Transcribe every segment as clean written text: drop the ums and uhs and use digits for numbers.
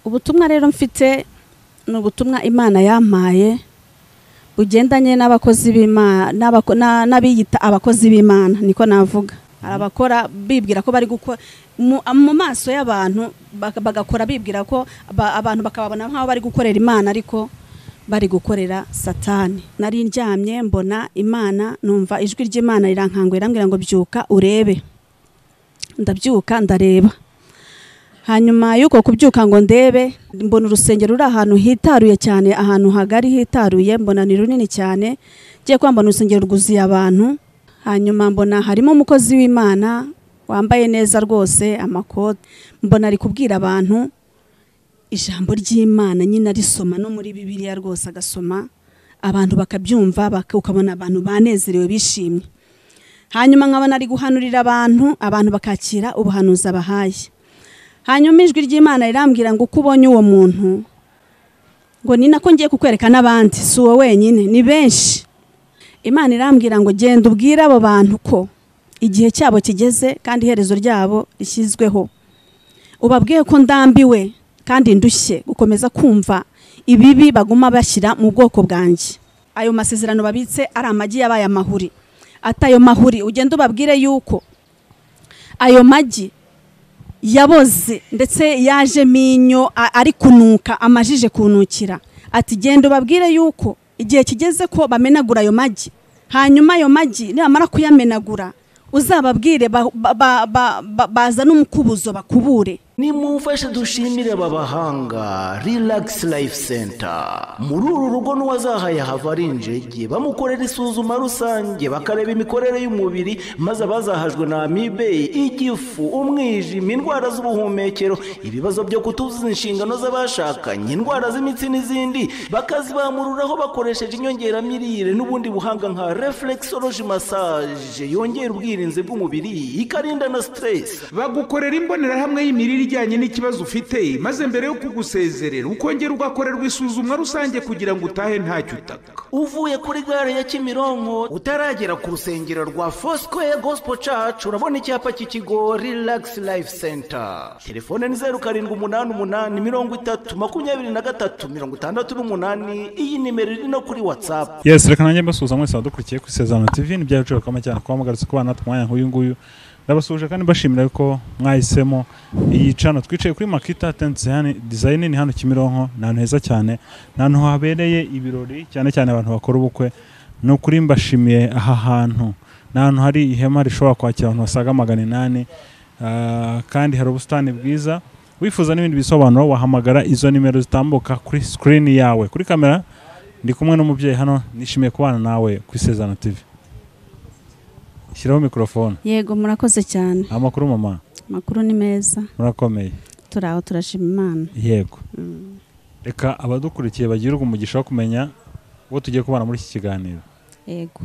Ubutumwa rero mfite ni ubutumwa Imana yampaye bugendanye n'abakozi b'Imana n'abiyita abakozi b'Imana niko navuga. Arabakora bibwira ko bari gukora mu maso y'abantu bagakora bibwira ko abantu bakababona nkaho bari gukorera Imana ariko bari gukorera Satani. Nari ndyamye mbona Imana, numva ijwi ry'Imana rirankangura rambwira ngo byuka urebe. Ndabyuka ndareba. Hanyuma yuko kubyuka ngo ndebe, mbona urusengero ruri ahantu hitaruye cyane, ahantu hagari hitaruye, mbona ni runini cyane. Giye kwambona urusengero rwuzuye abantu. Hanyuma mbona harimo umukozi w'Imana wambaye neza rwose amakote. Mbona ari kubwira abantu ijambo ry'Imana, nyine arisoma no muri Bibiliya rwose agasoma, abantu bakabyumva, ukabona abantu banezerewe bishimye. Hanyuma nkabona ari guhanurira abantu bakakira ubuhanuzi abahaye. Hanyuma ijwi ry'Imana rirambwira ngo uko ubonye uwo muntu ngo ni nako ngiye kukwereka n'abandi, si uwo wenyine, ni benshi. Imana irambwira ngo genda ubwire abo bantu ko igihe cyabo kigeze kandi iherezo ryabo rishyizweho. Ubabwiye ko ndambiwe kandi ndushye gukomeza kumva ibibi baguma bashyira mu bwoko bwanjye. Ayo masezerano babitse ari amagi yabaye amahuri. Atayo mahuri ugenda ubabwire yuko ayo magi yaboze ndetse yaje minyo ari kunuka, amajije kunukira. Ati genda ubabwire yuko igihe kigeze ko bamenagura ayo magi. Hanyuma ayo magi nibamara kuyamenagura uzababwire baza n'umukubuzo bakubure. Nimumfashe dushimire babahanga Relax Life Center. Muri uru rugo n'uwazahaye hava ari injege, bamukorera isuzuma rusange bakareba imikorere y'umubiri, maze abazahajwe na amibe, igifu, umwijima, indwara z'ubuhumekero, ibibazo byo kutuzuza inshingano z'abashakanye, indwara z'imitsi n'izindi, bakazibamururaho bakoresheje inyongeramirire n'ubundi buhanga nka reflexology massage yongera ubwirinzi bw'umubiri ikarinda na stress. Bagukorera imbonerahamwe y'imirire ijyanye n'ikibazo ufite, maze mbere yo kugusezerera ukongera ugakorerwa isuzumwa rusange kugira ngo utahe ntacyo utaka. Uvuye kuri gare ya Kimironko utaragera ku rusengero rwa Foursquare Gospel Church urabona icyapa cy'ikigo Relax Life Center. Telefone ni 0788302368. Iyi nimero iri no kuri WhatsApp. Yes, reka nanjye mbasuhuza mwese abadukurikiye ku Isezerano TV. Ni byacu kama cyane kwa mugarutse ku bana twanya nk'uyu nguyu. Ndabasuje kandi bashimira ko mwahisemo iyi channel. Twicaye kuri Makita Tent Design, ni hano Kimironko, n'ahantu heza cyane, n'ahantu habereye ibirori cyane cyane abantu bakora ubukwe. No kuri mbashimiye aha hantu, n'ahantu hari ihema rishobora kwakira abantu basaga 800, kandi hari ubusitani bwiza. Wifuza n'ibindi bisobanuro wahamagara izo nimero zitambuka kuri screen yawe. Kuri kamera ndi kumwe n'umubyeyi hano, nishimiye kubana nawe ku Isezerano TV. Shiraho mikrofone. Yego murakoze cyane. Amakuru mama? Makuru ni meza. Murakomeye. Turaho turashima Imana. Yego. Reka abadukurikiye bagirwa umugisha wo kumenya uwo tugiye kubana muri iki kiganiro. Yego.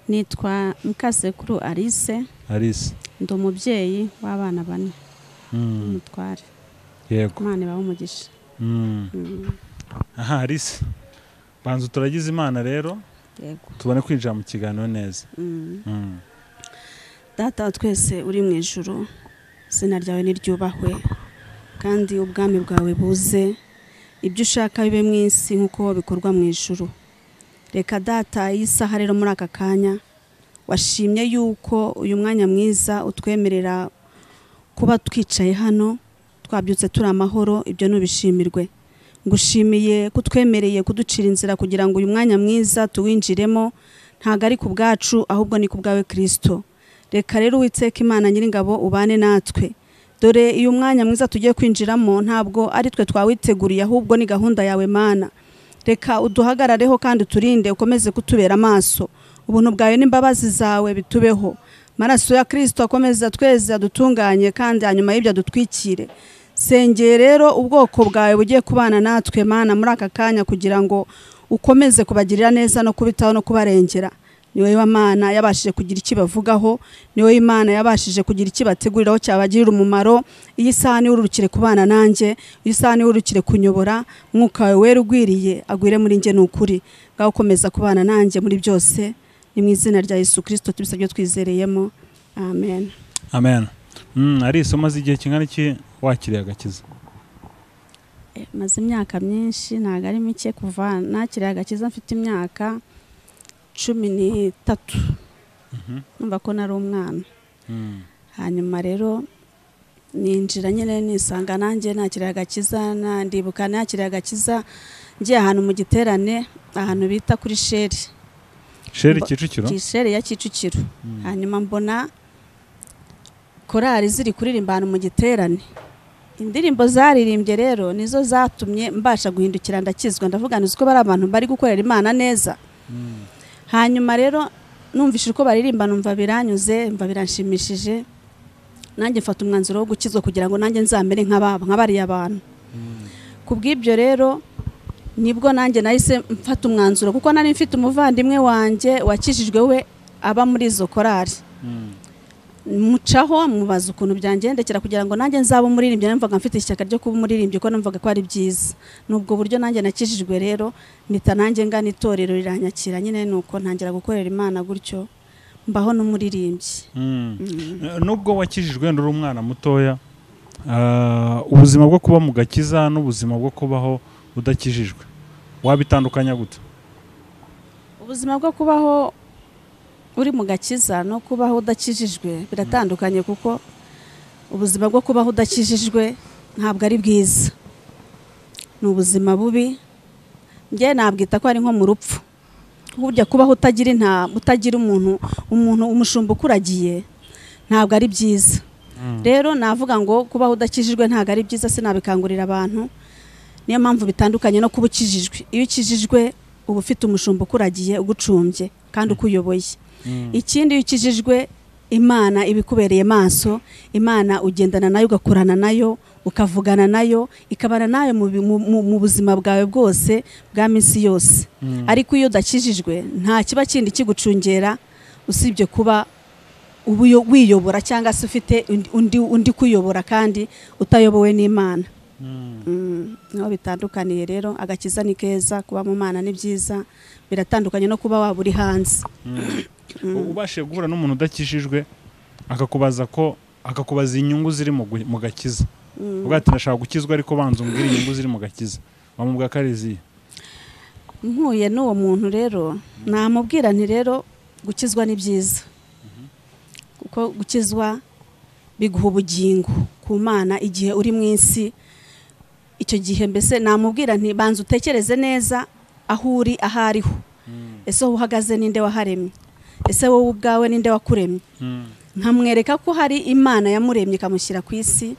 Nitwa Mukasekuru Alice. Alice. Ndi umubyeyi w'abana 4. Umutware. Yego. Imana ibahe umugisha. Aha Alice. Banzu turagize Imana rero. Yego. Tubone kwinjira mu kiganiro neza. Data twese uri mu ijuru, izina ryawe niryubahwe kandi ubwami bwawe buze, ibyo ushaka bibe mu isi nkuko bikorwa mu ijuru. Reka Data isaha rero muri aka kanya washimye yuko uyu mwanya mwiza utwemerera kuba twicaye hano, twabyutse turi amahoro, ibyo nubishimirwe. Ngushimiye kutwemereye kuducira inzira kugira ngo uyu mwanya mwiza tuwinjiremo, ntago ari ku bwacu ahubwo ni ku bwawe Kristo. Reka rero Uwiteka Imana Nyiringabo ubane natwe. Dore uyu mwanya mwiza tugiye kwinjiramo ntabwo ari twe twawiteguriye ahubwo ni gahunda yawe Mana. Reka uduhagarareho kandi uturinde, ukomeze kutubera amaso. Ubuntu bwawe n'imbabazi zawe bitubeho. Maraso ya Kristo akomeza tweze adutunganye kandi hanyuma y'ibyo adutwikire. Sengeye rero ubwoko bwawe bugiye kubana natwe Mana muri aka kanya kugira ngo ukomeze kubagirira neza no kubitaho no kubarengera. Niwe Imana yabashije kugira ikibavugaho, niwe Imana yabashije kugira ikibateguriraho cyabagirira umumaro. Iyi saha ni urukire kubana nanjye, iyi saha ni urukire kunyobora, mwuka wawe wera ugwiriye agwire muri nge n'ukuri. Ngaho ukomeza kubana nanjye muri byose, ni mu izina rya Yesu Kristo tubisabye twizereyemo. Amen. Amen. Ari isomo z'igihe kingana iki wakiriye agakiza? maze imyaka myinshi ntabwo ari mike kuva nakiriye agakiza mfite imyaka 13 numva ko nari umwana hanyuma rero ninjira nyine nisanga nanjye nakiriye agakiza ndibuka nakiriye agakiza ngiye ahantu mu giterane ahantu bita kuri Sheri Kicukiro Sheri ya Kicukiro hanyuma mbona korali ziri kuririmba ahantu mu giterane indirimbo zaririmbye rero nizo zatumye mbasha guhindukira ndakizwa ndavuga nzi ko bari abantu bari gukorera Imana neza hanyuma rero numvise uko baririmba numva biranyuze mva biranshimishije nanjye mfata umwanzuro wo gukizwa kugira ngo nanjye nzamere nk'abari abantu kubw'ibyo rero nibwo nanjye nahise mfata umwanzuro kuko nari mfite umuvandimwe wanjye wakijijwe we aba muri izo korali mucaho mubaza ukuntu byangendekera kugira ngo nanjye nzaba umuririmbyi numvaga mfite ishyaka ryo kuba umuririmbyi ko numvaga ko ari byiza nubwo buryo nanjye nakijijwe rero nita nanjye ngana itorero riranyakira nyine nuko ntangira gukorera Imana gutyo mbaho n'umuririmbyi nubwo wakijijwe nduri umwana mutoya ubuzima bwo kuba mu gakiza n'ubuzima bwo kubaho udakijijwe wabitandukanya gute ubuzima bwo kubaho uri mu gakiza no kubaho udakijijwe biratandukanye kuko ubuzima bwo kubaho udakijijwe ntabwo ari bwiza ni ubuzima bubi njye nabwita ko ari nko mu rupfu burya kubaho utagira umuntu umushumba ukuragiye ntabwo ari byiza rero navuga ngo kubaho udakijijwe ntabwo ari byiza sinabikangurira abantu niyo mpamvu bitandukanye no kuba ukijijwe iyo ukijijwe uba ufite umushumba ukuragiye ugucumbye kandi ukuyoboye ikindi iyo ukijijwe Imana ibikubereye maso Imana ugendana nayo ugakorana nayo ukavugana nayo ikabana nayo mu buzima bwawe bwose bwa minsi yose ariko iyo udakijijwe nta kiba kindi kigucungera usibye kuba wiyobora cyangwa se ufite undi kuyobora kandi utayobowe n'Imana niho bitandukaniye rero agakiza ni keza kuba mu Mana ni byiza biratandukanye no kuba waba uri hanze ubashe guhura n'umuntu udakijijwe akakubaza inyungu ziri mu gakiza ubwo ati ndashaka gukizwa ariko banza umbwire inyungu ziri mu gakiza wamubwira ko ari izihe mpuye n'uwo muntu rero namubwira nti rero gukizwa ni byiza kuko gukizwa biguha ubugingo ku Mana igihe uri mu isi icyo gihe mbese namubwira nti banza utekereze neza aho uri ahariho ese wowe uhagaze ninde waharemye ese wowe ubwawe ninde wakuremye nkamwereka ko hari Imana yamuremye ikamushyira ku isi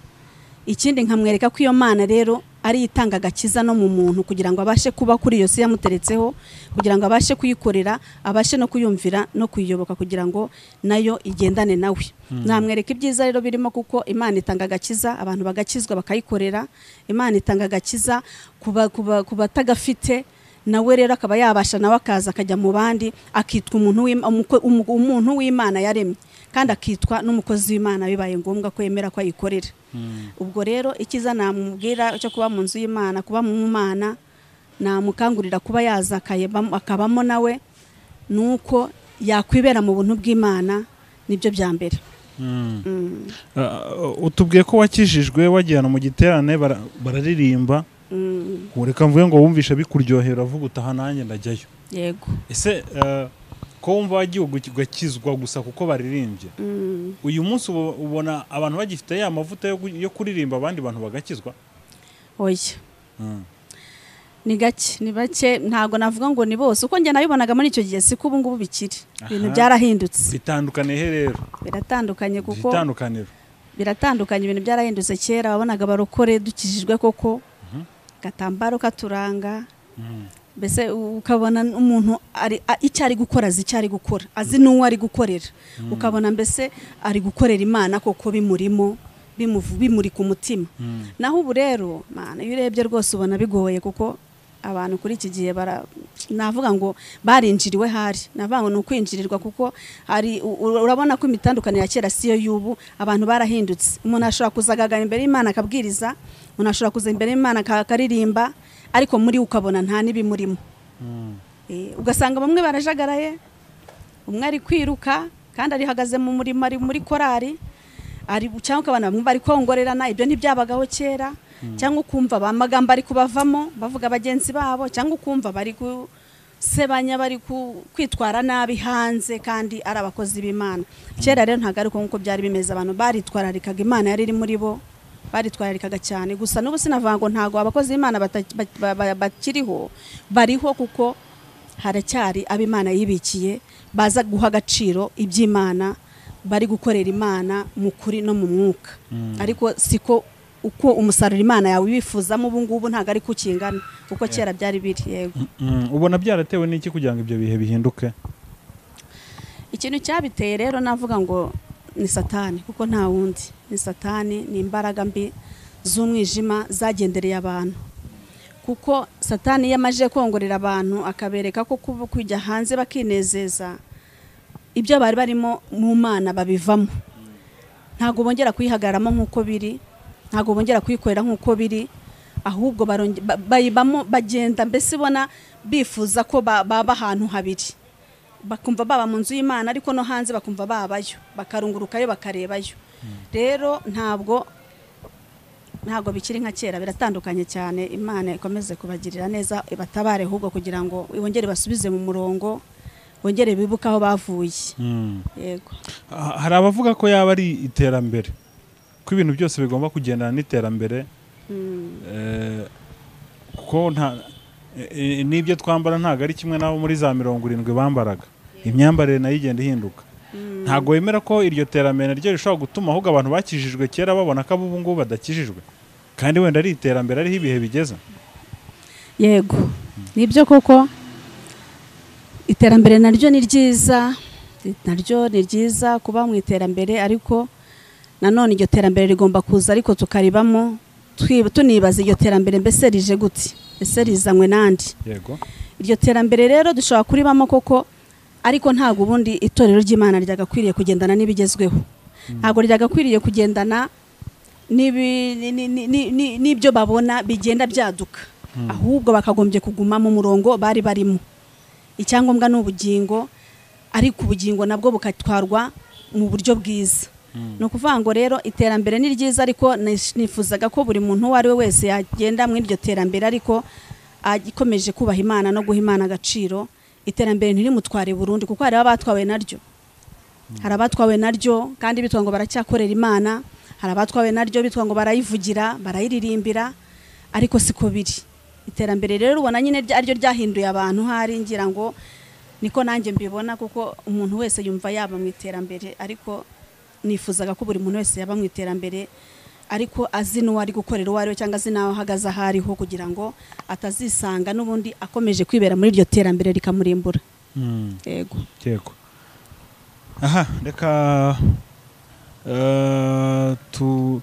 ikindi nkamwereka ko iyo Mana rero ari itanga agakiza no mu muntu kugira ngo abashe kuba kuri iyo si yamuteretseho kugira ngo abashe kuyikorera abashe no kuyumvira no kuyiyoboka kugira ngo nayo igendane nawe namwereka ibyiza rero birimo kuko Imana itanga agakiza abantu bagakizwa bakayikorera Imana itanga agakiza kuba tagafite nawe rero akaba yabasha nawe akaza akajya mu bandi akitwa umuntu w'Imana yaremye kandi akitwa n'umukozi w'Imana bibaye ngombwa ko yemera ko ayikorera ubwo rero ikiza namubwira cyo kuba mu nzu y'Imana kuba mu Mana namukangurira kuba yaza akabamo nawe nuko yakwibera mu buntu bw'Imana nibyo bya mbere utubwiye ko wakijijwe wagirana mu giterane bararirimba reka mvuge ngo wumvisha bikuryohera uvuga utaha nanjye ndajyayo yego ese ko wumva wagiye ugakizwa gusa kuko baririmbye uyu munsi ubona abantu bagifite ya mavuta yo kuririmba abandi bantu bagakizwa oya ni bake ntabwo navuga ngo ni bose uko njye nabibonaga muri icyo gihe siko ubu ngubu bikiri ibintu byarahindutse bitandukanye he rero biratandukanye kuko biratandukanye ibintu byarahindutse kera wabonaga barokore dukijijwe koko gatambaro katuranga mbese ukabona umuntu icyo ari gukora azi icyo ari gukora azi n'uwo ari gukorera ukabona mbese ari gukorera Imana koko bimurimo bimuri ku mutima naho ubu rero Mana iyo urebye rwose ubona bigoye kuko abantu kuri iki gihe navuga ngo barinjiriwe hari navuga ngo ni ukwinjirirwa kuko urabona ko imitandukaniro ya kera siyo y'ubu abantu barahindutse umuntu ashobora kuzagagana imbere y'Imana akabwiriza umuntu ashobora kuza imbere y'Imana akaririmba ariko muri ukabona nta n'ibimurimo ugasanga bamwe barajagaraye umwe ari kwiruka kandi arihagaze mu murimo ari muri korari cyangwa ukabona bamwe bari kongorerana ibyo ntibyabagaho kera cyangwa ukumva amagambo ari kubavamo bavuga bagenzi babo, cyangwa ukumva bari sebanya bari kwitwara nabi hanze kandi ari abakozi b'Imana. Kera rero ntago ari nkuko byari bimeze, abantu baritwararikaga Imana yari iri muri bo, baritwararikaga cyane. Gusa n'ubu sinavuga ngo ntago abakozi b'Imana bakiriho, bariho kuko haracyari ab'Imana yibikiye baza guha agaciro iby'Imana, bari gukorera Imana mu kuri no mu mwuka. Ariko siko uko umusaruro Imana yawe ibifuzamo ubu ngubu ntago ari kukingana uko kera byari biri. Yego. Ubona byaratewe n'iki kugira ngo ibyo bihe bihinduke? Ikintu cyabiteye rero navuga ngo ni Satani, kuko nta wundi. Ni Satani, ni imbaraga mbi z'umwijima zagendereye abantu, kuko Satani yamaje kongorera abantu akabereka ko kujya hanze bakinezeza ibyo bari barimo mu Mana babivamo. Ntago bongera kwihagaramo nkuko biri, ntago bongera kwikorera nkuko biri, ahubwo bayibamo bagenda mbese bona bifuza ko baba ahantu habiri, bakumva baba mu nzu y'Imana ariko no hanze bakumva babayo, bakarungurukayo bakarebayo. Rero ntabwo bikiri nka kera, biratandukanye cyane. Imana ikomeze kubagirira neza, ibatabare ahubwo kugira ngo ibongere basubize mu murongo, bongere bibuka aho bavuye. Yego. Hari abavuga ko yaba ari iterambere, ko ibintu byose bigomba kugendana n'iterambere, kuko n'ibyo twambara ntago ari kimwe nabo muri za 70 bambaraga, imyambarire nayo igenda ihinduka. Ntago wemera ko iryo terambere ryo rishobora gutuma ahubwo abantu bakijijwe kera babona ko ubu ngubu badakijijwe, kandi wenda ari iterambere ariho ibihe bigeza? Yego, nibyo koko iterambere naryo ni ryiza, kuba mu iterambere, ariko nanone iryo terambere rigomba kuza ariko tukaribamo tunibaza iryo terambere mbese rije gute, ese rizanywe nandi? Yego. Iryo terambere rero dushobora kuribamo koko, ariko ntago ubundi itorero ry'Imana ryagakwiriye kugendana n'ibigezweho, ntago ryagakwiriye kugendana n'ibyo babona bigenda byaduka, ahubwo bakagombye kuguma mu murongo bari barimo. Icyangombwa n'ubugingo, ariko ubugingo nabwo bukatwarwa mu buryo bwiza. No kuvuga ngo rero iterambere ni ryiza, ariko nifuzaga ko buri muntu wari we wese yagenda mu iryo terambere ariko agikomeje kubaha Imana no guha Imana agaciro. Iterambere ntirimutware burundu, kuko hari abatwawe naryo, hari abatwawe naryo kandi bitwa ngo baracyakorera Imana, hari abatwawe naryo bitwa ngo barayivugira barayiririmbira, ariko siko biri. Iterambere rero ubona nyine aryo ryahinduye abantu, hari ngira ngo niko nanjye mbibona, kuko umuntu wese yumva yaba mu iterambere, ariko nifuzaga ko buri muntu wese yaba mu iterambere ariko azi n'uwari gukorera uwari we, cyangwa azi naho ahagaze ahariho, kugira ngo atazisanga n'ubundi akomeje kwibera muri iryo terambere rikamurimbura. Yego. Yego. Aha, reka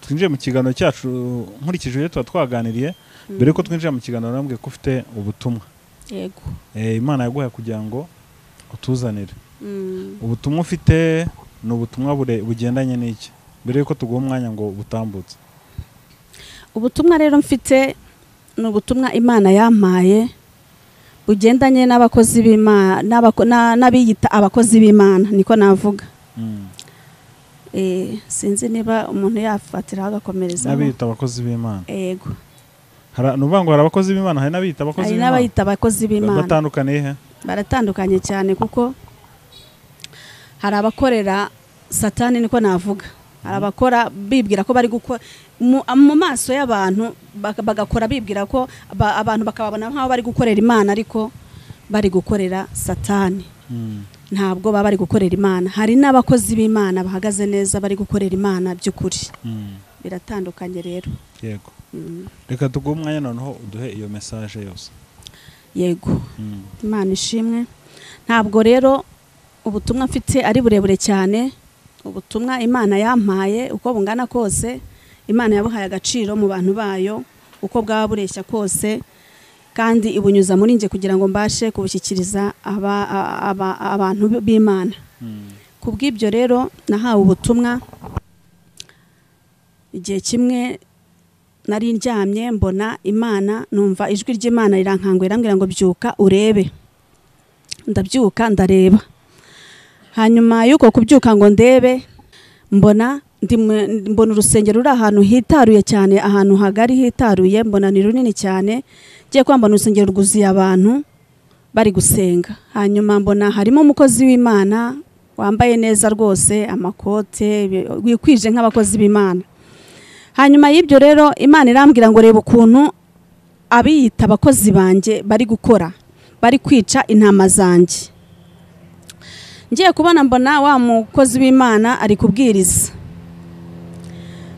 twinjiye mu kiganiro cyacu nkurikije ibyo tuba twaganiriye. Mbere ko twinjira mu kiganiro nambwiye ko ufite ubutumwa. Yego. Imana yaguhaye kugira ngo utuzanire. Ubutumwa ufite ni ubutumwa bugendanye n'iki, mbere yuko tuguha umwanya ngo butambutse? Ubutumwa rero mfite ni ubutumwa Imana yampaye bugendanye n'abakozi b'Imana, n'abiyita abakozi b'Imana, niko navuga. Sinzi niba umuntu yafatiraho agakomereza. N'abiyita abakozi b'Imana. Yego. Nuvuga ngo hari abakozi b'Imana, hari n'abiyita abakozi b'Imana. Hari n'abiyita abakozi b'Imana. Batandukaniye he? Baratandukanye cyane, kuko hari abakorera Satani, niko navuga. Hari abakora bibwira ko bari gukora mu maso y'abantu, bagakora bibwira ko abantu bakababona nk'aho bari gukorera Imana, ariko bari gukorera Satani. Ntabwo baba bari gukorera Imana. Hari n'abakozi b'Imana bahagaze neza bari gukorera Imana by'ukuri. Biratandukanye rero. Yego. Reka tuguhe umwanya noneho uduhe iyo message yose. Yego. Imana ishimwe. Ntabwo rero ubutumwa mfite ari burebure cyane. Ubutumwa Imana yampaye uko bungana kose, Imana yabuhaye agaciro mu bantu bayo uko bwaba bureshya kose, kandi ibunyuza muri nje kugira ngo mbashe kubushyikiriza abantu b'Imana. Kubw'ibyo rero nahawe ubutumwa. Igihe kimwe nari ndyamye mbona Imana, numva ijwi ry'Imana rirankanguye rambwira ngo byuka urebe. Ndabyuka ndareba. Hanyuma yuko kubyuka ngo ndebe, mbona mbona urusengero ruri ahantu hitaruye cyane, ahantu hagari hitaruye, mbona ni runini cyane. Ngiye kwambona urusengero rwuzuye abantu bari gusenga. Hanyuma mbona harimo umukozi w'Imana wambaye neza rwose, amakote, wikwije nk'abakozi b'Imana. Hanyuma y'ibyo rero Imana irambwira ngo reba ukuntu abiyita abakozi banjye bari gukora, bari kwica intama zanjye. Ngiye kubona mbona wa mukozi w'Imana ari kubwiriza.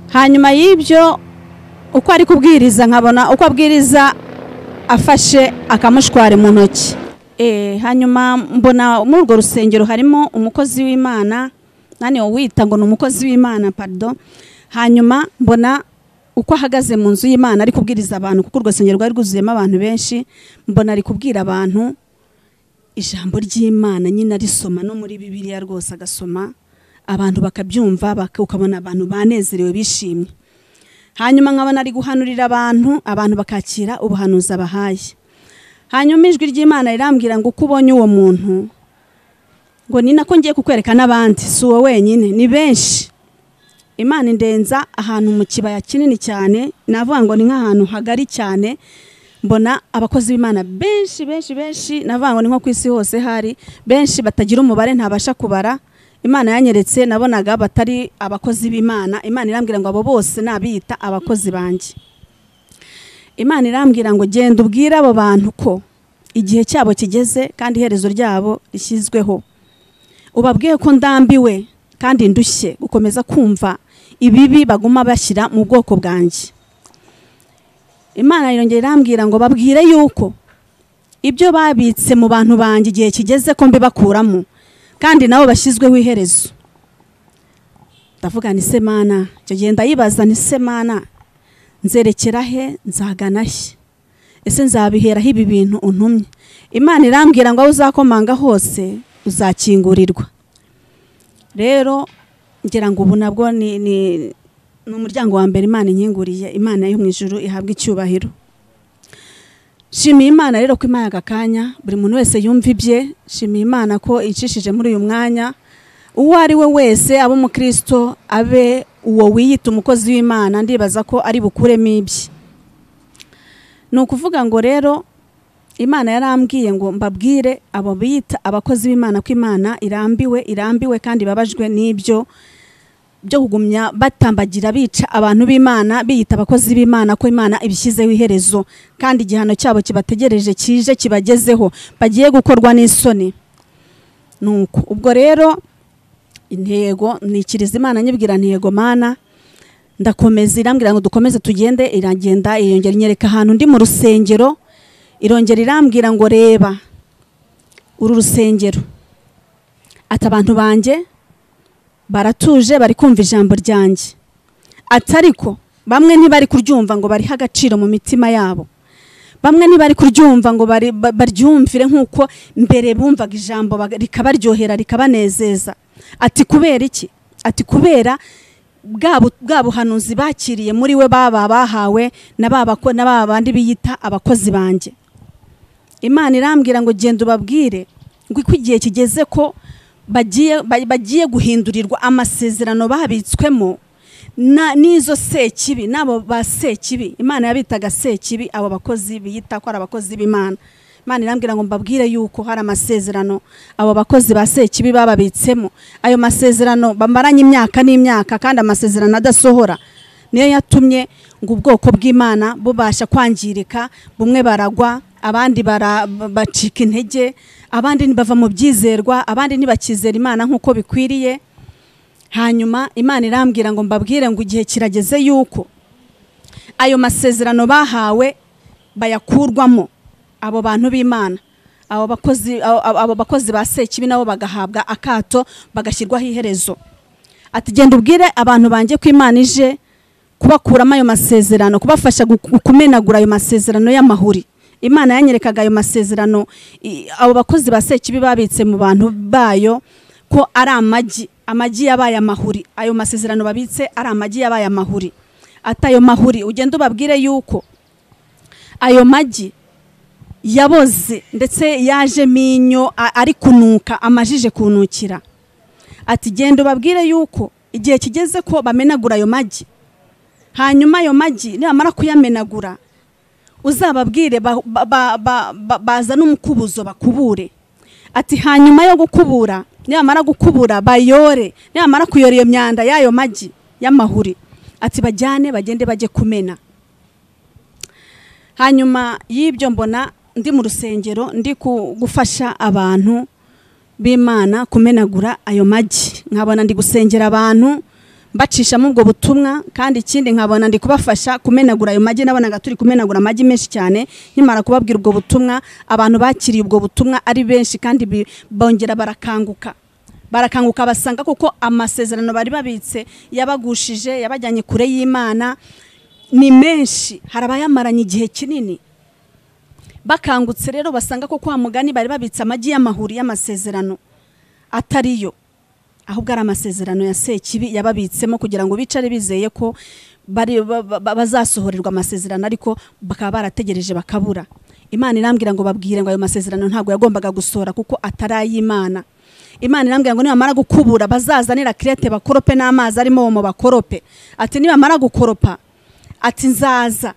Hanyuma y'ibyo uko ari kubwiriza nkabona uko abwiriza afashe akamushware mu ntoki. Hanyuma mbona muri urwo rusengero harimo umukozi w'Imana, nani wita ngo ni umukozi w'Imana, pardon. Hanyuma mbona uko ahagaze mu nzu y'Imana ari kubwiriza abantu, kuko urwo rusengero rwari rwuzuyemo abantu benshi. Mbona ari kubwira abantu ijambo ry'Imana, nyine arisoma no muri Bibiliya rwose agasoma, abantu bakabyumva, ukabona abantu banezerewe bishimye. Hanyuma nkabona ari guhanurira abantu bakakira ubuhanuzi abahaye. Hanyuma ijwi ry'Imana rirambwira ngo uko ubonye uwo muntu, ngo ni nako ngiye kukwereka n'abandi, si uwo wenyine, ni benshi. Imana indenza ahantu mu kibaya kinini cyane, navuga ngo ni nk'ahantu hagari cyane. Mbona abakozi b'Imana benshi, navuga ngo ni nko ku isi hose hari benshi batagira umubare ntabasha kubara. Imana yanyeretse nabonaga batari abakozi b'Imana. Imana irambwira ngo abo bose nabiyita abakozi banjye. Imana irambwira ngo genda ubwire abo bantu ko igihe cyabo kigeze kandi iherezo ryabo rishyizweho. Ubabwiye ko ndambiwe kandi ndushye gukomeza kumva ibibi baguma bashyira mu bwoko bwanjye. Imana irongera irambwira ngo babwire yuko ibyo babitse mu bantu banjye igihe kigeze ko mbibakuramo, kandi nabo bashyizweho iherezo. Ndavuga ni se Mana, cyo genda yibaza ni se Mana, nzerekera he, nzagana he, ese nzabiheraho ibi bintu untumye? Imana irambwira ngo aho uzakomanga hose uzakingurirwa. Rero ngira ngo ubu nabwo ni umuryango wa mbere Imana inkinguriye. Imana yo mu ijuru ihabwa icyubahiro. Shimiye Imana rero ko Imana agakanya buri muntu wese yumva ibye. Shimiye Imana ko incishije muri uyu mwanya. Uwo ari we wese abo mu Kristo, abe uwo wiyita umukozi w'Imana, ndibaza ko ari bukuremo ibye. Ni ukuvuga ngo rero Imana yarambwiye ngo mbabwire abo biyita abakozi b'Imana ko Imana irambiwe kandi babajwe n'ibyo byo kugumya batambagira bica abantu b'Imana, biyita abakozi b'Imana, ko Imana ibishyizeho iherezo kandi igihano cyabo kibategereje kije kibagezeho, bagiye gukorwa n'isoni. Nuko ubwo rero intego nikiriza Imana nyibwira ntego Mana, ndakomeza. Irambwira ngo dukomeze tugende, iragenda iyongera inyereka ahantu ndi mu rusengero, irongera irambwira ngo reba uru rusengero, ati abantu banjye baratuje bari kumva ijambo ryanjye, atariko bamwe ntibari kuryumva ngo bariha agaciro mu mitima yabo, bamwe ntibari kuryumva ngo baryumvire nk'uko mbere bumvaga ijambo rikabaryohera rikabanezeza. Ati kubera iki? Ati kubera bwa buhanuzi bakiriye muri we bahawe na bandi biyita abakozi banjye. Imana irambwira ngo genda ubabwire ngo iko igihe kigeze ko bagiye guhindurirwa amasezerano babitswemo n'izo sekibi, nabo ba sekibi. Imana yabitaga sekibi abo bakozi biyita ko ari abakozi b'Imana. Imana irambwira ngo mbabwire yuko hari amasezerano abo bakozi ba sekibi bababitsemo. Ayo masezerano bamaranye imyaka n'imyaka kandi amasezerano adasohora, niyo yatumye ngo ubwoko bw'Imana bubasha kwangirika. Bumwe baragwa, abandi bacika intege, abandi bava mu byizerwa, abandi ntibakizera Imana nk'uko bikwiriye. Hanyuma Imana irambwira ngo mbabwire ngo igihe kirageze yuko ayo masezerano bahawe bayakurwamo. Abo bantu b'Imana, abo bakozi ba sekibi nabo bagahabwa akato, bagashyirwaho iherezo. Ati genda ubwire abantu banjye ko Imana ije kubakuramo ayo masezerano, kubafasha kumenagura ayo masezerano y'amahuri. Imana yanyerekaga ayo masezerano abo bakozi ba sekibi babitse mu bantu bayo ko ari amagi yabaye amahuri. Ayo masezerano babitse ari amagi yabaye amahuri. Ati ayo mahuri ugenda ubabwire yuko ayo magi yaboze ndetse yaje minyo ari kunuka, amajije kunukira. Ati genda ubabwire yuko igihe kigeze ko bamenagura ayo magi. Hanyuma ayo magi nibamara kuyamenagura uzababwire baza n'umukubuzo bakubure. Ati hanyuma yo gukubura nibamara gukubura bayore, nibamara kuyora iyo myanda y'ayo magi y'amahuri, ati bajyane bagende baje kumena. Hanyuma y'ibyo mbona ndi mu rusengero ndi gufasha abantu b'Imana kumenagura ayo magi. Nkabona ndi gusengera abantu bacisha mu ubwo butumwa, kandi ikindi nkabona ndi kubafasha kumenagura ayo magi. Nabonaga turi kumenagura amagi menshi cyane. Nkimara kubabwira ubwo butumwa, abantu bakiriye ubwo butumwa ari benshi, kandi bongera barakanguka basanga kuko amasezerano bari babitse yabagushije, yabajyanye kure y'Imana ni menshi, harabayamaranye igihe kinini. Bakangutse rero basanga ko kwa mugani bari babitse amagi y'amahuri y'amasezerano atariyo, ahubwo ari amasezerano ya sekibi yababitsemo kugira ngo bicare bizeye ko bazasohorerwa amasezerano, ariko bakaba barategereje bakabura. Imana irambwira ngo babwire ngo ayo masezerano ntago yagombaga gusohora kuko ataray'Imana. Imana irambwira ngo nibamara gukubura bazazanira kirete bakorope n'amazi arimo mu bakorope. Ati nibamara gukoropa, ati nzaza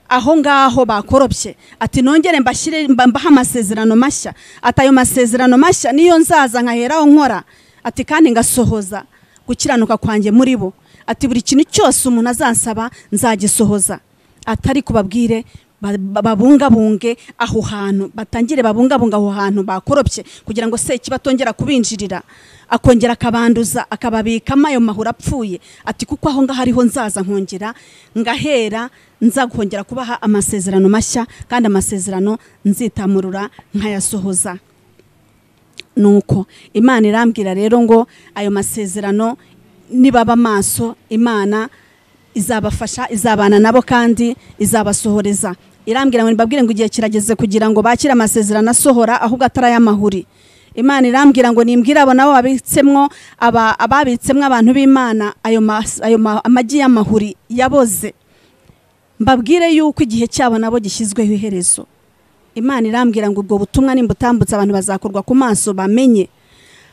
aho ngaho bakoropye, ati nongere mbashyire mbaha amasezerano mashya. Ati ayo masezerano mashya niyo nzaza nkaheraho nkora, ati kandi ngasohoza gukiranuka kwanjye muri bo. Ati buri kintu cyose umuntu azansaba nzagisohoza. Atari kubabwire babungabunge aho hantu, batangire babungabunga aho hantu bakoropye kugira ngo se kibatongera kubinjirira, akongera akabanduza akababikamo ayo mahura apfuye. Ati kuko aho ngaho hariho nzaza nkongera ngahera, nza kongera kubaha amasezerano mashya, kandi amasezerano nzitamurura nkayasohoza. Nuko Imana irambwira rero ngo ayo masezerano nibaba maso, Imana izabafasha, izabana nabo kandi izabasohoreza. Irambwira ngo nibabwire ngo igihe kirageze kugira ngo bakire amasezerano asohora ahubwo atarayamahuri. Imana irambwira ngo nimbwira abo nabo babitsemwo ababitsemwo abantu b'Imana ayo amagi y'amahuri yaboze, mbabwire yuko igihe cyabo nabo gishyizweho iherezo. Imana irambwira ngo ubwo butumwa nimbutambutse abantu bazakorwa ku maso bamenye.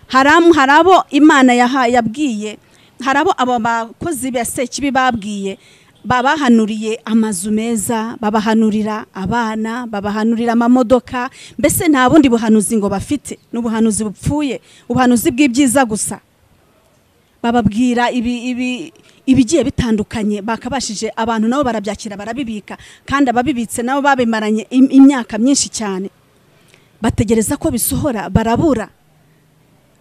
Harabo Imana yabwiye, harabo abo bakozi ba sekibi babwiye, babahanuriye amazu meza, babahanurira abana, babahanurira amamodoka, mbese nta bundi buhanuzi ngo bafite, n'ubuhanuzi bupfuye, ubuhanuzi bw'ibyiza gusa. Bababwira ibigiye bitandukanye, bakabashije abantu nabo barabyakira barabibika, kandi ababibitse nabo babimaranye imyaka myinshi cyane, bategereza ko bisohora barabura.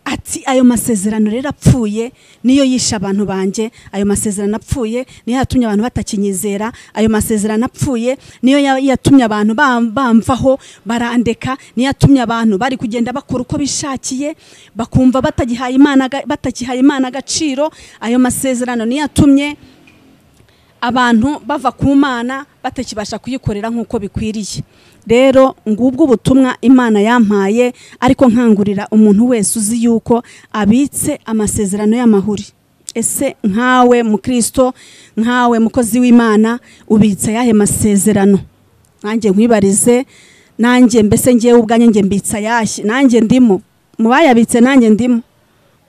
Ati ayo masezerano rero apfuye niyo yisha abantu banje, ayo masezerano apfuye niyo yatumye abantu batakinyizera, ayo masezerano apfuye niyo yatumye abantu bamvaho barandeka, niyo yatumye abantu bari kugenda bakora uko bishakiye bakumva batakihaye Imana agaciro. Ayo masezerano niyo yatumye abantu bava ku Mana batakibasha kuyikorera nk'uko bikwiriye. Rero ngubwo ubutumwa Imana yampaye, ariko nkangurira umuntu wese uzi yuko abitse amasezerano y'amahuri. Ese nkawe mu Kristo, nkawe mukozi w'Imana, ubitse yahe masezerano? Nanjye nkwibarize, nanjye mbese ngiye ubwanye nge mbitsa yahe? Nanjye ndimo mu bayabitse, nanjye ndimo,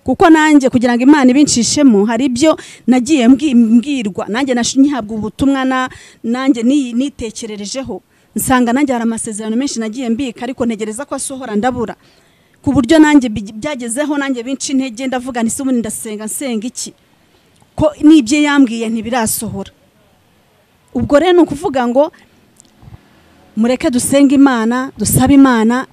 kuko nanjye kugira ngo Imana ibinshishemo hari ibyo nagiye mbwirwa, nanjye nyihabwa ubutumwa nanjye nitekererejeho, nsanga nanjye hari amasezerano menshi nagiye mbika, ariko ntegereza ko asohora ndabura, ku buryo nanjye byagezeho nanjye binci intege, ndavuga nti ubundi nsenga iki ko nibye yambwiye ntibirasohora. Ubwo rero nukuvuga ngo mureke dusenga Imana, dusabe Imana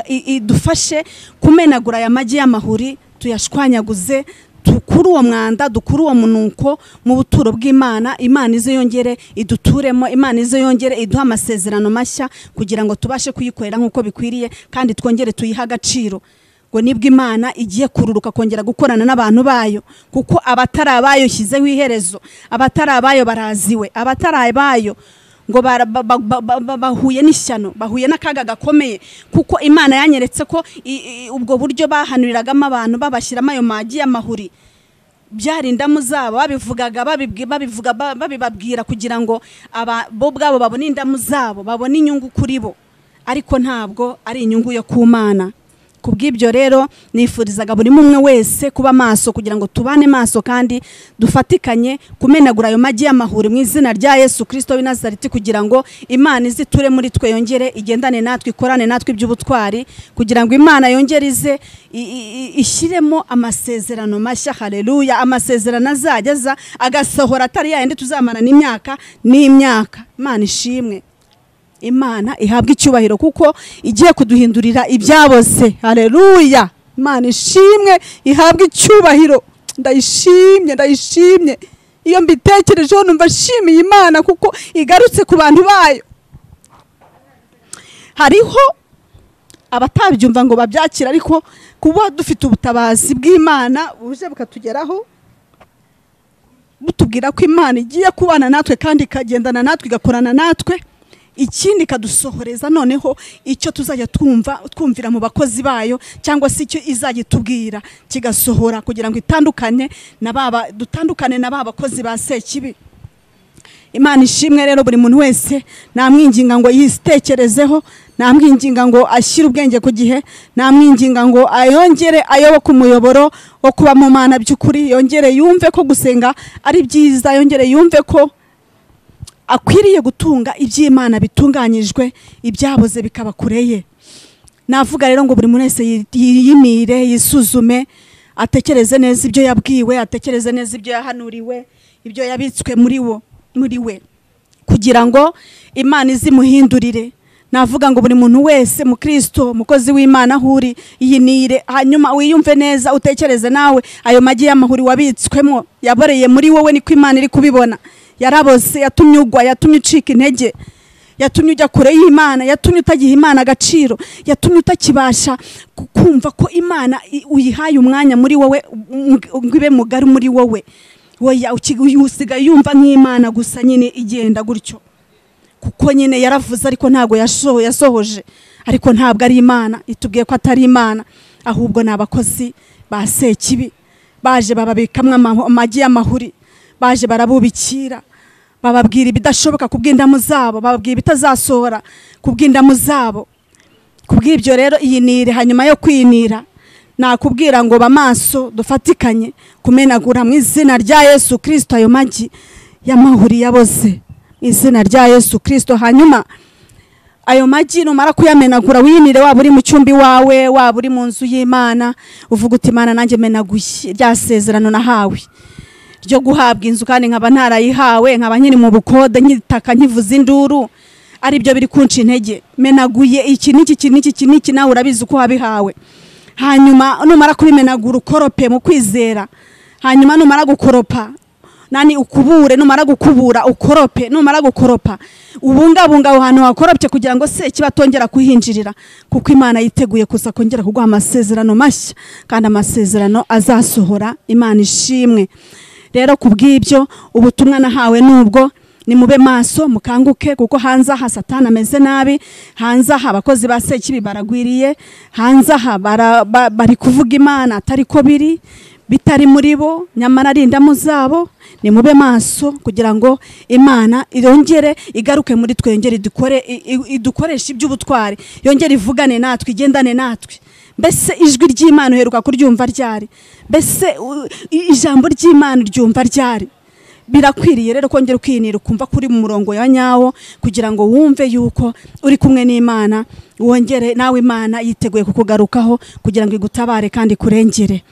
idufashe kumenagura aya magi y'amahuri, tuyashwanyaguze, dukuru uwo mwanda, dukuru uwo munuko mu buturo bw'Imana. Imana izo yongere iduturemo, Imana izo yongere iduha amasezerano mashya kugira ngo tubashe kuyikorera nk'uko bikwiriye, kandi twongere tuyiha agaciro. Ngo nibwo Imana igiye kururuka kongera gukorana n'abantu bayo, kuko abatari abayo shyizeho iherezo, abatari abayo baraziwe, abatari abayo ngo bahuye n'ishyano, bahuye n'akaga gakomeye, kuko Imana yanyeretse ko ubwo buryo bahanuriragamo abantu babashyiramo ayo magi y'amahuri byari indamu zabo, babibabwira kugira ngo bo bwabo babone indamu zabo, babone inyungu kuri bo, ariko ntabwo ari inyungu yo ku Mana. Kubw'ibyo rero nifurizaga buri umwe wese kuba maso kugira ngo tubane maso kandi dufatikanye kumenagura ayo magi y'amahuri mu izina rya Yesu Kristo w'i Nazareti, kugira ngo Imana iziture muri twe, yongere igendane natwe, ikorane natwe iby'ubutwari, kugira ngo Imana yongere ize ishyiremo amasezerano mashya. Haleluya! Amasezerano azajya agasohora atari yandi tuzamana n'imyaka n'imyaka. Imana ishimwe, Imana ihabwa icyubahiro kuko igiye kuduhindurira ibyaboze. Haleluya! Imana ishimwe, ihabwa icyubahiro. Ndayishimye iyo mbitekerejeho numva shimiye Imana kuko igarutse ku bantu bayo. Hariho abatabyumva ngo babyakira, ariko kuba dufite ubutabazi bw'Imana buje bukatugeraho butubwira ko Imana igiye kubana natwe kandi ikagendana natwe, igakorana natwe, ikindi kadusohoreza noneho icyo tuzajya twumvira mu bakozi bayo, cyangwa se icyo izajya itubwira kigasohora, kugira ngo dutandukane na ba bakozi ba sekibi. Imana ishimwe rero, buri muntu wese namwinginga ngo yitekerezeho, namwinginga ngo ashyire ubwenge ku gihe, namwinginga ngo ayongere ayoboke umuyoboro wo kuba mu Mana by'ukuri, yongere yumve ko gusenga ari byiza, yongere yumve ko akwiriye gutunga iby'Imana bitunganyijwe, ibyaboze bikaba kureye. Navuga rero ngo buri muntu wese yiyimire, yisuzume, atekereze neza ibyo yabwiwe, atekereze neza ibyo yahanuriwe, ibyo yabitswe muri we, kugira ngo Imana izimuhindurire. Navuga ngo buri muntu wese mu Kristo, umukozi w'Imana ahuri, yinire, hanyuma wiyumve neza, utekereze nawe ayo magi y'amahuri wabitswemo yaboreye muri wowe, niko Imana iri kubibona. Yaraboze, yatumye ugwa, yatumye ucika intege, yatumye ujya kure y'Imana, yatumye utagiha Imana agaciro, yatumye utakibasha kumva ko Imana uyihaye umwanya muri wowe ngo ibe mugari muri wowe. Usigaye yumva nk'Imana gusa nyine igenda gutyo, kuko nyine yaravuze ariko ntago yasohoje, ariko ntabwo ari Imana. Itubwiye ko atari Imana, ahubwo ni abakozi ba sekibi baje bababikamwe amagi y'amahuri, baje barabubikira, bababwira ibidashoboka kubw'indamu zabo, bababwira ibitazasohora kubw'indamu zabo. Kubw'ibyo rero iyinire, hanyuma yo kwinira nakubwira ngo bamaso dufatikanye kumenagura mu izina rya Yesu Kristo ayo magi y'amahuri yaboze, izina rya Yesu Kristo. Hanyuma ayo magi numara kuyamenagura winire, waba uri mu cyumbi wawe, waba uri mu nzu y'Imana, uvuga uti Imana nanjye menaguye rya sezerano nahawe ryo guhabwa inzu, kandi nkaba ntarayihawe, nkaba nkiri mu bukode, nkitaka nkivuza induru, ari byo biri kunca intege. Menaguye iki niki, nawe urabizi uko wabihawe. Hanyuma numara kubimenagura ukorope mu kwizera, hanyuma numara gukoropa ukubure, numara gukubura ukorope, numara gukoropa ubungabunga aho hantu wakoropye, kugira ngo se kibatongera kuhinjirira, kuko Imana yiteguye kuza kongera kuguha amasezerano mashya, kandi amasezerano azasohora. Imana ishimwe rero. Kubw'ibyo ubutumwa nahawe nubwo ni mube maso, mukanguke, kuko hanze aha Satani ameze nabi, hanze aha abakozi ba sekibi baragwiriye, hanze aha bari kuvuga Imana atari ko biri, bitari muri bo, nyamara ari indamu zabo. Ni mube maso kugira ngo Imana irongere igaruke muri twe, yongere idukoresha iby'ubutwari, yongere ivugane natwe, igendane natwe. Mbese ijwi ry'Imana uheruka kuryumva ryari? Mbese ijambo ry'Imana ryumva ryari? Birakwiriye rero kongera ukinira, ukumva kuri mu murongo ya nyawo, kugira ngo wumve yuko uri kumwe n'Imana, wongere nawe Imana yiteguye kukugarukaho kugira ngo igutabare kandi kurengere.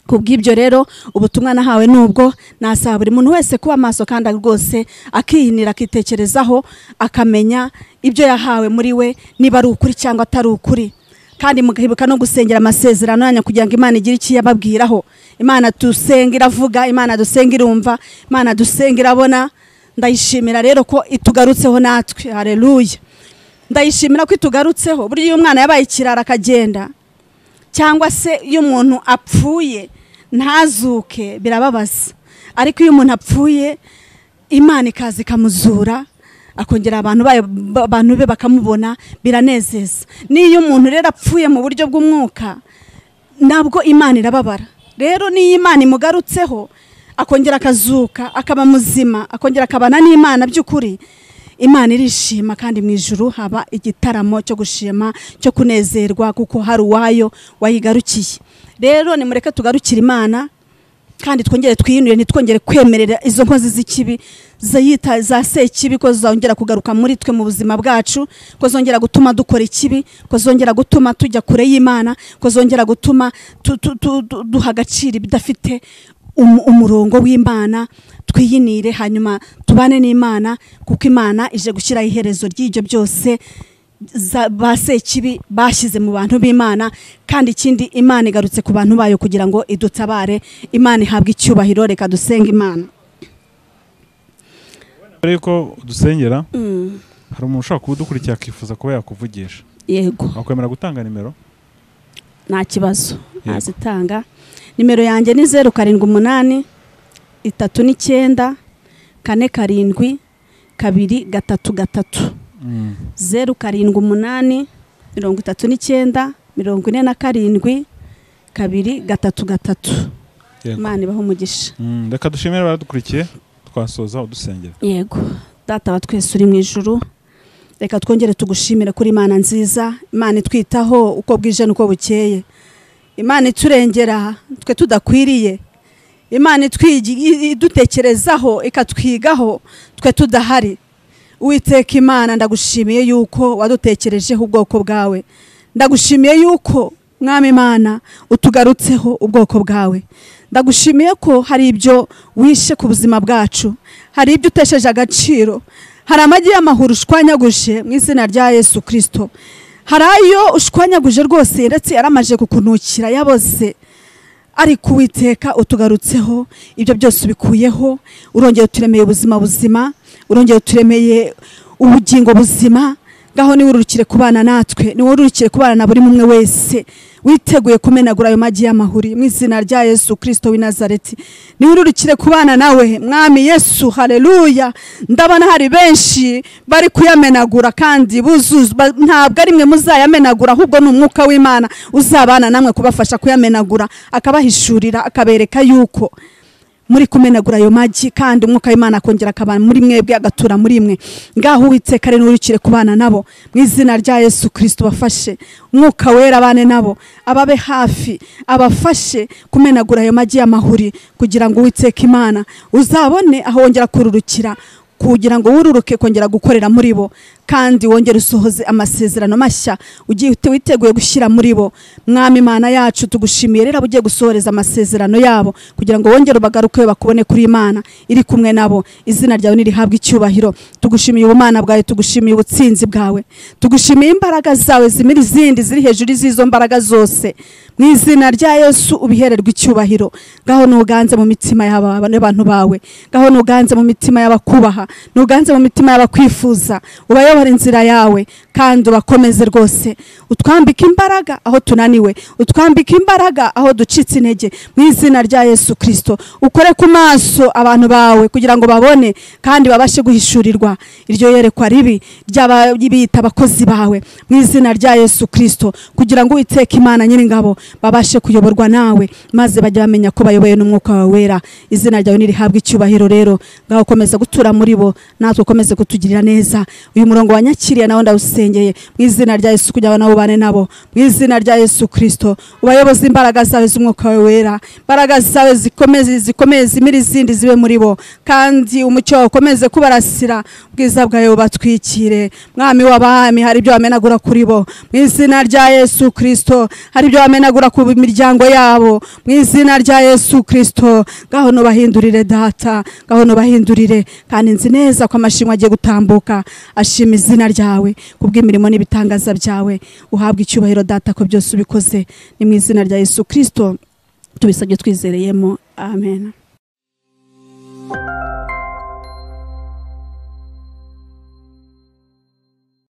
Kubw'ibyo rero ubutumwa nahawe nubwo nasaba buri muntu wese kuba maso, kandi rwose akiyinira, akitekerezaho, akamenya ibyo yahawe muri we, niba ari ukuri cyangwa atari ukuri. Kandi mukibuka no gusengera amasezerano yanyu, kugira ngo Imana igire icyo yababwiraho. Imana dusenga iravuga, Imana dusenga irumva, Imana dusenga irabona. Ndayishimira rero ko itugarutseho natwe. Haleluya! Ndayishimira ko itugarutseho. Buri umwana yabaye ikirara akagenda, cyangwa se iyo umuntu apfuye ntazuke birababaza, ariko iyo umuntu apfuye Imana ikaza ikamuzura, akongera abantu be bakamubona, biranezeza. Niyo umuntu rero apfuye mu buryo bw'umwuka, nabwo Imana irababara. Rero niyo Imana imugarutseho akongera akazuka, akaba muzima, akongera akabana n'Imana by'ukuri, Imana irishima kandi mu ijuru haba igitaramo cyo gushima cyo kunezerwa kuko hari uwayo wayigarukiye. Rero nimureke tugarukira Imana kandi twongere twiyinure, ntitwongere kwemerera izo nkozi z'ikibi zayita za sekibi ko zongera kugaruka muri twe mu buzima bwacu, ko zongera gutuma dukora ikibi, ko zongera gutuma tujya kure y'Imana, ko zongera gutuma duha agaciro bidafite umurongo w'Imana. Twiyinire hanyuma tubane n'Imana kuko Imana ije gushyira iherezo ry'ibyo byose ba sekibi bashyize mu bantu b'Imana. Kandi ikindi, Imana igarutse ku bantu bayo kugira ngo idutabare. Imana ihabwe icyubahiro. Reka dusenga Imana. Ariko dusengera, hari umuntu ushaka kudukurikira akifuza kuba yakuvugisha. Yego. Wakwemera gutanga nimero? Nta kibazo, azitanga. Nimero yanjye ni 078 39 47 233. 078 39 47 233. Imana ibaho umugisha. Reka dushimire abadukurikiye, twasoza udusengera. Yego. Data wa twese uri mu ijuru, reka twongere tugushimire kuri Imana nziza, Imana itwitaho uko bwije nuko bukeye, Imana iturengera twe tudakwiriye, Imana idutekerezaho ikatwigaho twe tudahari. Uwiteka Imana, ndagushimiye yuko wadutekerejeho ubwoko bwawe, ndagushimiye yuko Mwami Imana utugarutseho ubwoko bwawe, ndagushimiye ko hari ibyo wishe ku buzima bwacu, hari ibyo utesheje agaciro, hari amagi y'amahoro ushwanyaguje mu izina rya Yesu Kristo, hari ayo ushwanyaguje rwose ndetse yaramaje kukunukira yaboze, ariko Uwiteka utugarutseho ibyo byose ubikuyeho, urongeye uturemeye ubuzima buzima, urongeye uturemeye ubugingo buzima. Gaho niwe urukire kubana natwe, niwe urukire kubana na buri mumwe wese witeguye kumenagura ayo magi y'amahuri mu izina rya Yesu Kristo w'i Nazareti. Niwe urukire kubana nawe Mwami Yesu. Haleluya. Ndabona hari benshi bari kuyamenagura kandi buzuzwa, ntabwo ari mwe muzayamenagura, ahubwo ni umwuka w'Imana uzabana namwe kubafasha kuyamenagura, akabahishurira, akabereka yuko muri kumenagura ayo magi, kandi umwuka w'Imana akongera akabana muri mwebwe, agatura muri mwe. Ngaho Uwiteka rero urukire kubana nabo mu izina rya Yesu Kristo. Bafashe umwuka wera abane nabo, ababe hafi, abafashe kumenagura ayo magi y'amahuri, kugira ngo Uwiteka Imana uzabone aho wongera kururukira, kugira ngo wururuke kongera gukorera muri bo, kandi wongere usohoze amasezerano mashya ugiye witeguye gushyira muri bo. Mwami Imana yacu, tugushimiye rero ugiye gusohoreza amasezerano yabo, kugira ngo wongere ubagaruke bakubone kuri Imana iri kumwe nabo. Izina ryawe nirihabwe icyubahiro. Tugushimiye ubumana bwawe, tugushimiye ubutsinzi bwawe, tugushimiye imbaraga zawe zimira izindi ziri hejuru z'izo mbaraga zose. Mu izina rya Yesu ubihererwe icyubahiro. Gaho nuganze mu mitima y'abantu bawe, gaho nuganze mu mitima y'abakubaha, nuganze mu mitima y'abakwifuza, ubayobora inzira yawe kandi ubakomeze rwose. Utwambika imbaraga aho tunaniwe, utwambika imbaraga aho ducitse intege, mu izina rya Yesu Kristo. Ukore ku maso abantu bawe kugira ngo babone kandi babashe guhishurirwa iryo yerekwa ribi ry'abita abakozi bawe, mu izina rya Yesu Kristo, kugira ngo Uwiteka Imana Nyiringabo babashe kuyoborwa nawe, maze bajya bamenya ko bayoboye n'umwuka wawe wera. Izina ryawe nirihabwe icyubahiro rero. Ngaho komeza gutura muri bo, natwe ukomeze kutugirira neza. Uyu murongo wanyakiriye nawo ndawusengeye mu izina rya Yesu, kugira ngo nabo bane nabo mu izina rya Yesu Kristo. Ubayoboze imbaraga zawe z'umwuka wawe wera, imbaraga zawe zikomeze zimira izindi zibe muri bo, kandi umucyo ukomeze kubarasira, ubwiza bwawe bubatwikire. Mwami w'abami, hari ibyo wamenagura kuri bo mu izina rya Yesu Kristo, hari ibyo wamenagura ku miryango yabo mu izina rya Yesu Kristo. Gaho nubahindurire Data, gaho nubahindurire, kandi nzi neza ko amashimwe agiye gutambuka ashima izina ryawe kubw'imirimo n'ibitangaza byawe. Uhabwe icyubahiro Data ko byose ubikoze, ni mu izina rya Yesu Kristo tubisabye twizereyemo. Amen.